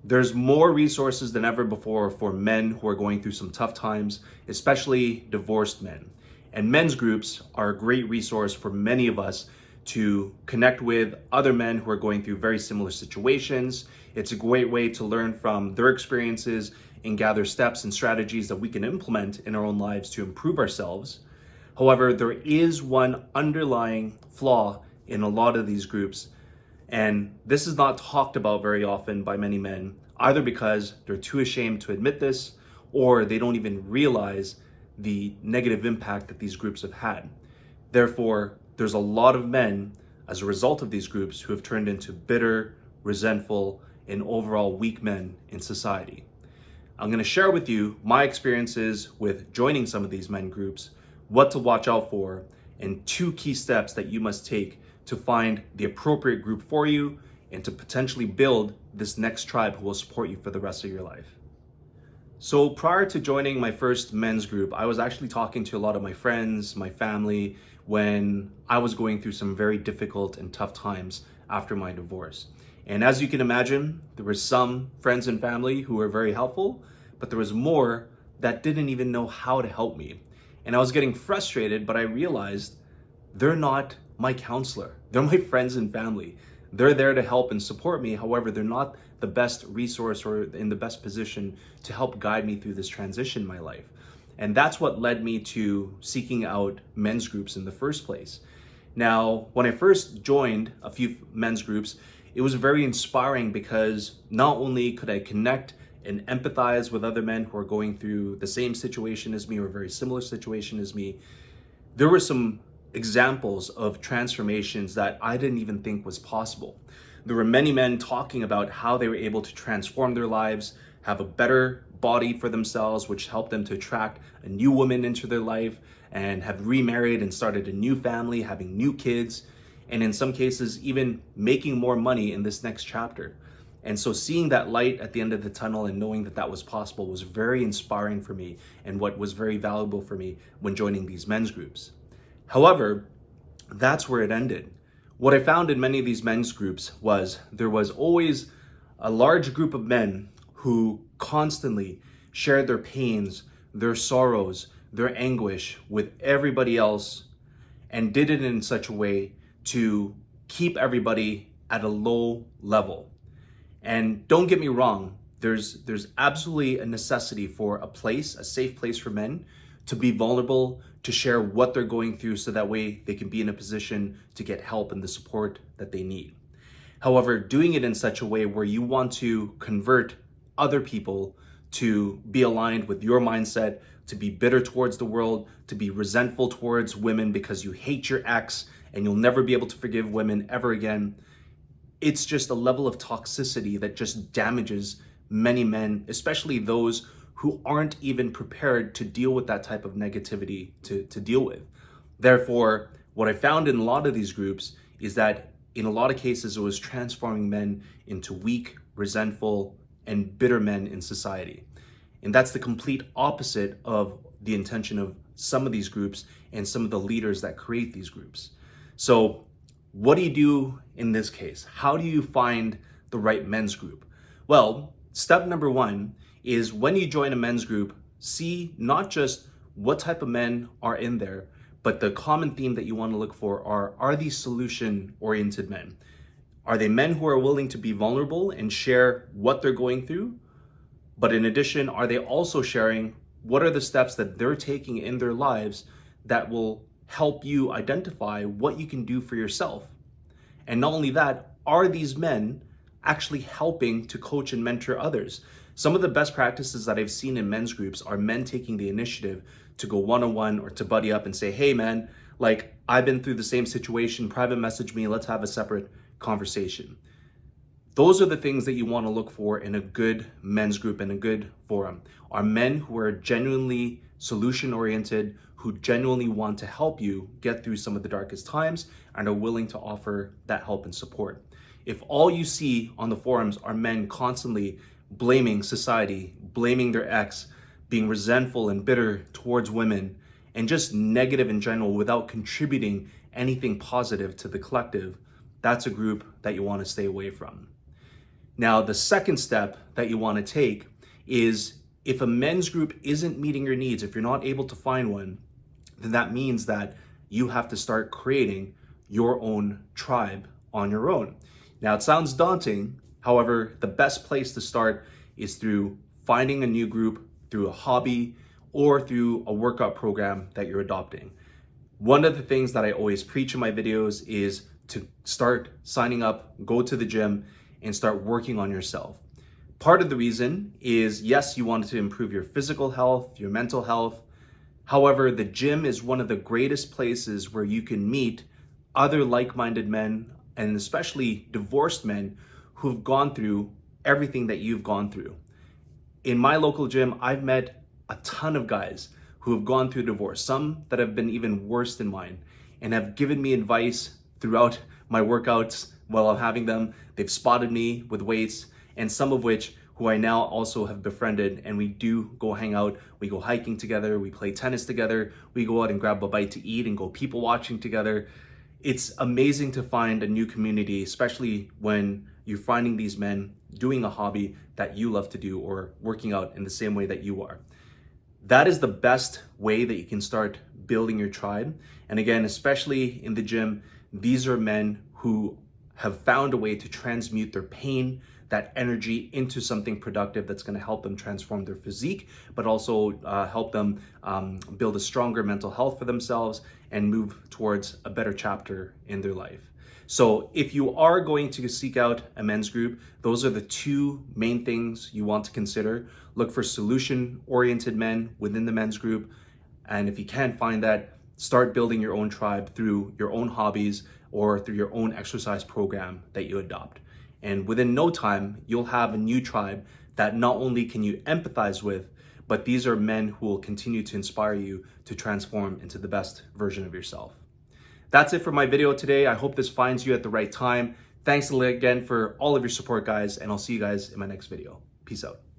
There's more resources than ever before for men who are going through some tough times, especially divorced men. And men's groups are a great resource for many of us to connect with other men who are going through very similar situations. It's a great way to learn from their experiences and gather steps and strategies that we can implement in our own lives to improve ourselves. However, there is one underlying flaw in a lot of these groups, and this is not talked about very often by many men, either because they're too ashamed to admit this or they don't even realize the negative impact that these groups have had. Therefore, there's a lot of men as a result of these groups who have turned into bitter, resentful, and overall weak men in society. I'm going to share with you my experiences with joining some of these men groups, what to watch out for, and 2 key steps that you must take to find the appropriate group for you and to potentially build this next tribe who will support you for the rest of your life. So prior to joining my first men's group, I was actually talking to a lot of my friends, my family, when I was going through some very difficult and tough times after my divorce. And as you can imagine, there were some friends and family who were very helpful, but there was more that didn't even know how to help me. And I was getting frustrated, but I realized they're not my counselor. They're my friends and family. They're there to help and support me. However, they're not the best resource or in the best position to help guide me through this transition in my life. And that's what led me to seeking out men's groups in the first place. Now, when I first joined a few men's groups, it was very inspiring because not only could I connect and empathize with other men who are going through the same situation as me or a very similar situation as me, there were some examples of transformations that I didn't even think was possible. There were many men talking about how they were able to transform their lives, have a better body for themselves, which helped them to attract a new woman into their life, and have remarried and started a new family, having new kids, and in some cases, even making more money in this next chapter. And so seeing that light at the end of the tunnel and knowing that that was possible was very inspiring for me and what was very valuable for me when joining these men's groups. However, that's where it ended. What I found in many of these men's groups was there was always a large group of men who constantly shared their pains, their sorrows, their anguish with everybody else and did it in such a way to keep everybody at a low level. And don't get me wrong, there's absolutely a necessity for a place, a safe place for men to be vulnerable, to share what they're going through so that way they can be in a position to get help and the support that they need. However, doing it in such a way where you want to convert other people to be aligned with your mindset, to be bitter towards the world, to be resentful towards women because you hate your ex and you'll never be able to forgive women ever again, it's just a level of toxicity that just damages many men, especially those who aren't even prepared to deal with that type of negativity to deal with. Therefore, what I found in a lot of these groups is that in a lot of cases, it was transforming men into weak, resentful, and bitter men in society. And that's the complete opposite of the intention of some of these groups and some of the leaders that create these groups. So what do you do in this case? How do you find the right men's group? Well, step number 1 is when you join a men's group, see not just what type of men are in there, but the common theme that you want to look for are these solution-oriented men? Are they men who are willing to be vulnerable and share what they're going through? But in addition, are they also sharing what are the steps that they're taking in their lives that will help you identify what you can do for yourself? And not only that, are these men actually helping to coach and mentor others? Some of the best practices that I've seen in men's groups are men taking the initiative to go one-on-one or to buddy up and say, hey man, like I've been through the same situation, private message me, let's have a separate conversation. Those are the things that you want to look for in a good men's group and a good forum. Are men who are genuinely solution-oriented, who genuinely want to help you get through some of the darkest times and are willing to offer that help and support. If all you see on the forums are men constantly blaming society, blaming their ex, being resentful and bitter towards women, and just negative in general without contributing anything positive to the collective, that's a group that you want to stay away from. Now, the second step that you want to take is if a men's group isn't meeting your needs, if you're not able to find one, then that means that you have to start creating your own tribe on your own. Now, it sounds daunting. However, the best place to start is through finding a new group, through a hobby, or through a workout program that you're adopting. One of the things that I always preach in my videos is to start signing up, go to the gym, and start working on yourself. Part of the reason is, yes, you want to improve your physical health, your mental health. However, the gym is one of the greatest places where you can meet other like-minded men, and especially divorced men who've gone through everything that you've gone through. In my local gym, I've met a ton of guys who have gone through divorce, some that have been even worse than mine, and have given me advice throughout my workouts while I'm having them. They've spotted me with weights, and some of which who I now also have befriended, and we do go hang out. We go hiking together, we play tennis together, we go out and grab a bite to eat and go people watching together. It's amazing to find a new community, especially when you're finding these men doing a hobby that you love to do or working out in the same way that you are. That is the best way that you can start building your tribe. And again, especially in the gym, these are men who have found a way to transmute their pain, that energy, into something productive that's going to help them transform their physique, but also help them build a stronger mental health for themselves and move towards a better chapter in their life. So if you are going to seek out a men's group, those are the two main things you want to consider. Look for solution-oriented men within the men's group. And if you can't find that, start building your own tribe through your own hobbies or through your own exercise program that you adopt. And within no time, you'll have a new tribe that not only can you empathize with, but these are men who will continue to inspire you to transform into the best version of yourself. That's it for my video today. I hope this finds you at the right time. Thanks again for all of your support, guys, and I'll see you guys in my next video. Peace out.